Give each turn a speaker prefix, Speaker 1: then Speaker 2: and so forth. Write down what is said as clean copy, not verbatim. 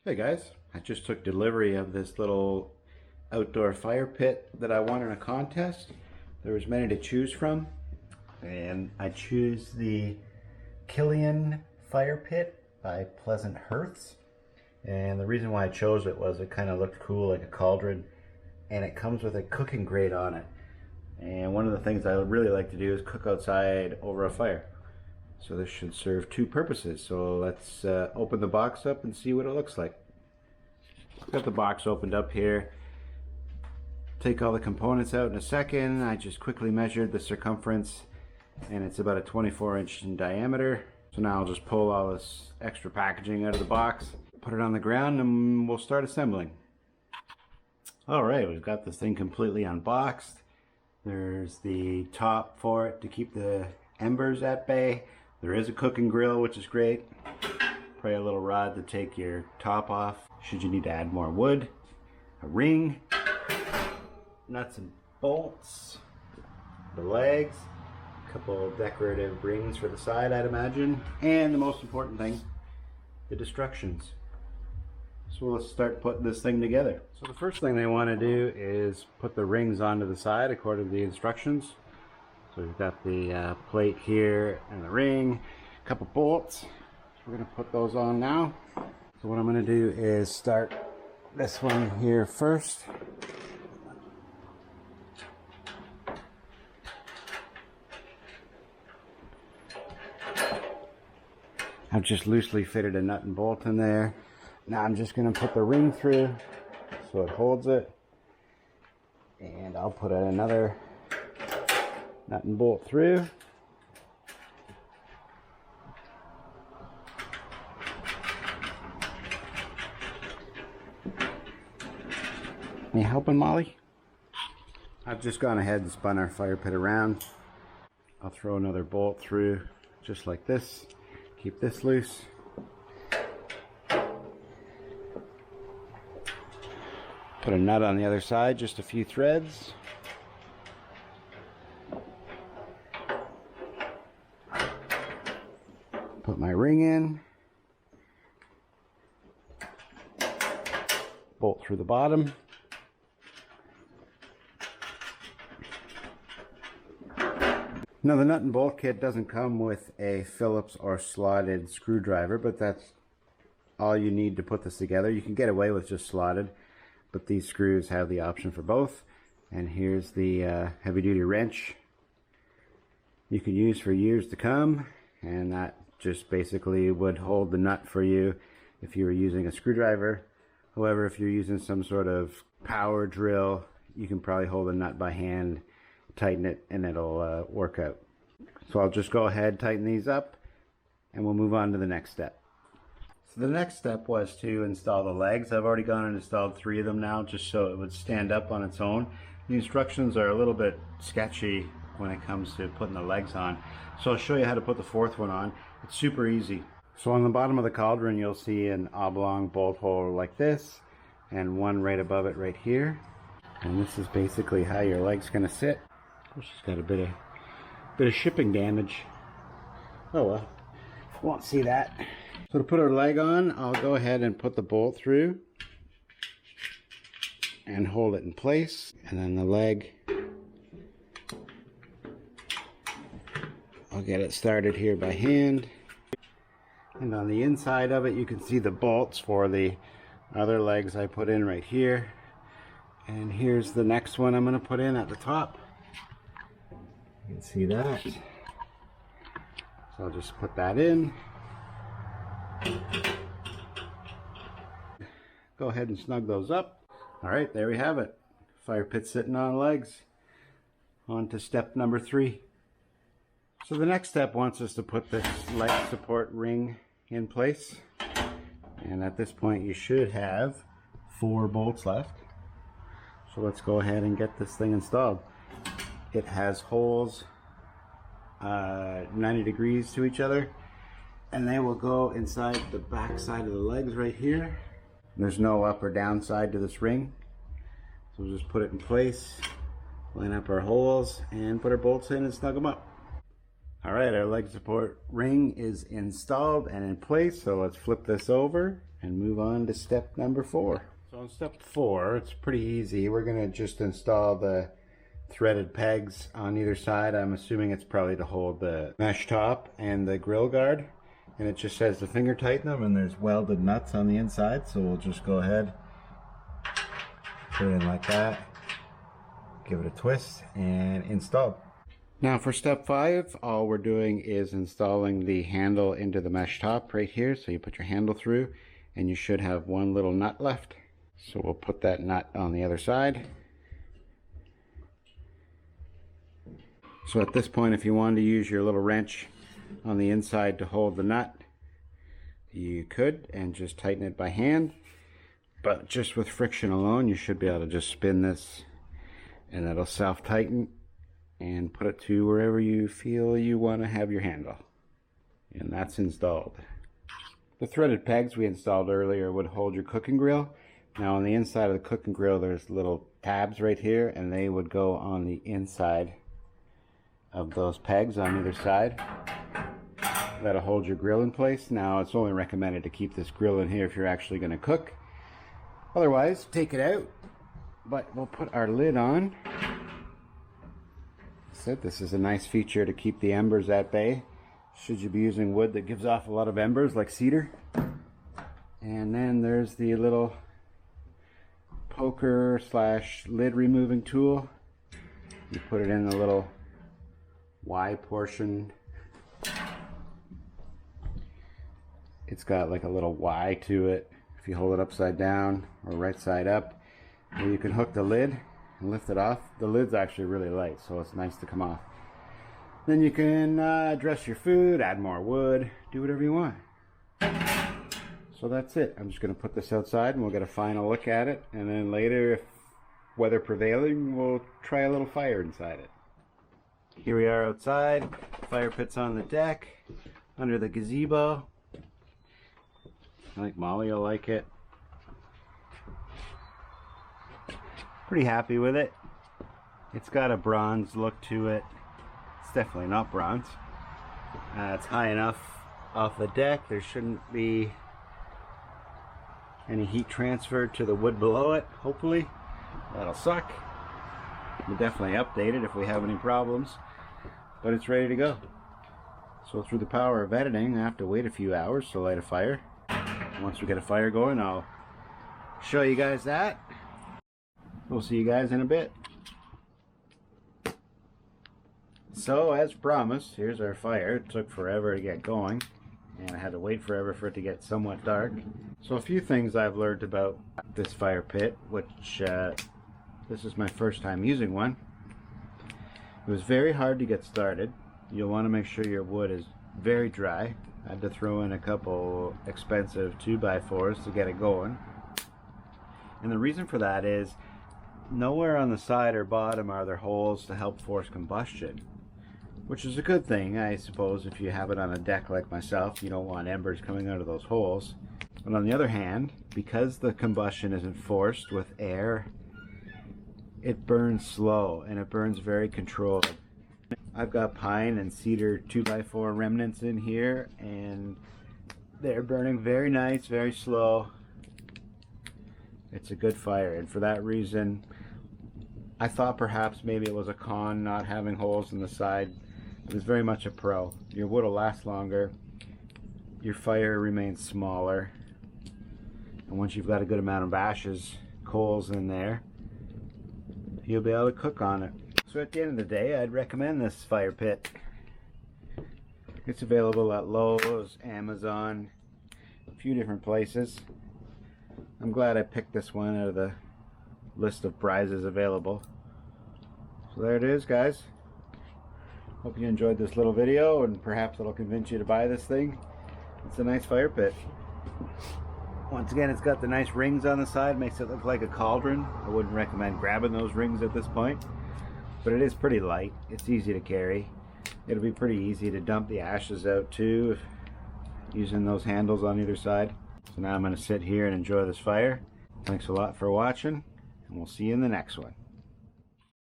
Speaker 1: Hey guys, I just took delivery of this little outdoor fire pit that I won in a contest. There was many to choose from, and I choose the KILLIAN fire pit by Pleasant Hearths. And the reason why I chose it was it kind of looked cool, like a cauldron, and it comes with a cooking grate on it. And one of the things I really like to do is cook outside over a fire. So this should serve two purposes. So let's open the box up and see what it looks like. Got the box opened up here. Take all the components out in a second. I just quickly measured the circumference and it's about a 24-inch in diameter. So now I'll just pull all this extra packaging out of the box, put it on the ground, and we'll start assembling. Alright, we've got this thing completely unboxed. There's the top for it to keep the embers at bay. There is a cooking grill, which is great. Probably a little rod to take your top off should you need to add more wood. A ring, nuts and bolts, the legs, a couple of decorative rings for the side, I'd imagine, and the most important thing, the instructions. So let's start putting this thing together. So the first thing they want to do is put the rings onto the side according to the instructions. So we've got the plate here and the ring, a couple bolts. So we're going to put those on now. So what I'm going to do is start this one here first. I've just loosely fitted a nut and bolt in there. Now I'm just going to put the ring through so it holds it. And I'll put another nut and bolt through. You helping, Molly? I've just gone ahead and spun our fire pit around. I'll throw another bolt through just like this. Keep this loose. Put a nut on the other side, just a few threads. Put my ring in. Bolt through the bottom. Now the nut and bolt kit doesn't come with a Phillips or slotted screwdriver, but that's all you need to put this together. You can get away with just slotted, but these screws have the option for both. And here's the heavy-duty wrench you can use for years to come, and that just basically would hold the nut for you if you were using a screwdriver. However, if you're using some sort of power drill, you can probably hold the nut by hand, tighten it, and it'll work out. So I'll just go ahead, tighten these up, and we'll move on to the next step. So the next step was to install the legs. I've already gone and installed 3 of them now, just so it would stand up on its own. The instructions are a little bit sketchy when it comes to putting the legs on, so I'll show you how to put the 4th one on. It's super easy. So on the bottom of the cauldron you'll see an oblong bolt hole like this, and one right above it right here. And this is basically how your leg's gonna sit. Of course, it's got a bit of shipping damage. Oh well, won't see that. So to put our leg on, I'll go ahead and put the bolt through and hold it in place, and then the leg, I'll get it started here by hand. And on the inside of it you can see the bolts for the other legs I put in right here. And here's the next one I'm going to put in at the top. You can see that. So I'll just put that in. Go ahead and snug those up. Alright, there we have it. Fire pit sitting on legs. On to step number 3. So the next step wants us to put this leg support ring in place. And at this point you should have 4 bolts left. So let's go ahead and get this thing installed. It has holes 90 degrees to each other, and they will go inside the back side of the legs right here. There's no up or down side to this ring. So we'll just put it in place, line up our holes, and put our bolts in and snug them up. Alright, our leg support ring is installed and in place, so let's flip this over and move on to step number 4. So on step 4, it's pretty easy. We're going to just install the threaded pegs on either side. I'm assuming it's probably to hold the mesh top and the grill guard. And it just says to finger tighten them, and there's welded nuts on the inside. So we'll just go ahead, put it in like that, give it a twist, and install. Now for step 5, all we're doing is installing the handle into the mesh top right here. So you put your handle through, and you should have one little nut left. So we'll put that nut on the other side. So at this point, if you wanted to use your little wrench on the inside to hold the nut, you could, and just tighten it by hand. But just with friction alone, you should be able to just spin this, and it'll self-tighten and put it to wherever you feel you want to have your handle. And that's installed. The threaded pegs we installed earlier would hold your cooking grill. Now on the inside of the cooking grill, there's little tabs right here, and they would go on the inside of those pegs on either side. That'll hold your grill in place. Now it's only recommended to keep this grill in here if you're actually going to cook. Otherwise, take it out. But we'll put our lid on. So this is a nice feature to keep the embers at bay, should you be using wood that gives off a lot of embers like cedar. And then there's the little poker / lid removing tool. You put it in the little Y portion. It's got like a little Y to it. If you hold it upside down or right side up, you can hook the lid and lift it off. The lid's actually really light, so it's nice to come off. Then you can dress your food, add more wood, do whatever you want. So that's it. I'm just going to put this outside and we'll get a final look at it, and then later, if weather prevailing, we'll try a little fire inside it. Here we are outside. Fire pit's on the deck under the gazebo. I think Molly will like it. Pretty happy with it. It's got a bronze look to it. It's definitely not bronze. It's high enough off the deck. There shouldn't be any heat transfer to the wood below it, hopefully. That'll suck. We'll definitely update it if we have any problems. But it's ready to go. So through the power of editing, I have to wait a few hours to light a fire. Once we get a fire going, I'll show you guys that. We'll see you guys in a bit. So as promised, here's our fire. It took forever to get going, and I had to wait forever for it to get somewhat dark. So a few things I've learned about this fire pit, which this is my first time using one. It was very hard to get started. You'll want to make sure your wood is very dry. I had to throw in a couple expensive 2x4s to get it going. And the reason for that is nowhere on the side or bottom are there holes to help force combustion, which is a good thing, I suppose. If you have it on a deck like myself, you don't want embers coming out of those holes. But on the other hand, because the combustion isn't forced with air, it burns slow and it burns very controlled. I've got pine and cedar 2x4 remnants in here, and they're burning very nice, very slow. It's a good fire, and for that reason, I thought perhaps maybe it was a con not having holes in the side. It was very much a pro. Your wood will last longer, your fire remains smaller, and once you've got a good amount of ashes, coals in there, you'll be able to cook on it. So at the end of the day, I'd recommend this fire pit. It's available at Lowe's, Amazon, a few different places. I'm glad I picked this one out of the list of prizes available. So there it is, guys. Hope you enjoyed this little video, and perhaps it'll convince you to buy this thing. It's a nice fire pit. Once again, it's got the nice rings on the side, makes it look like a cauldron. I wouldn't recommend grabbing those rings at this point, but it is pretty light. It's easy to carry. It'll be pretty easy to dump the ashes out too, using those handles on either side. So now I'm going to sit here and enjoy this fire. Thanks a lot for watching, and we'll see you in the next one.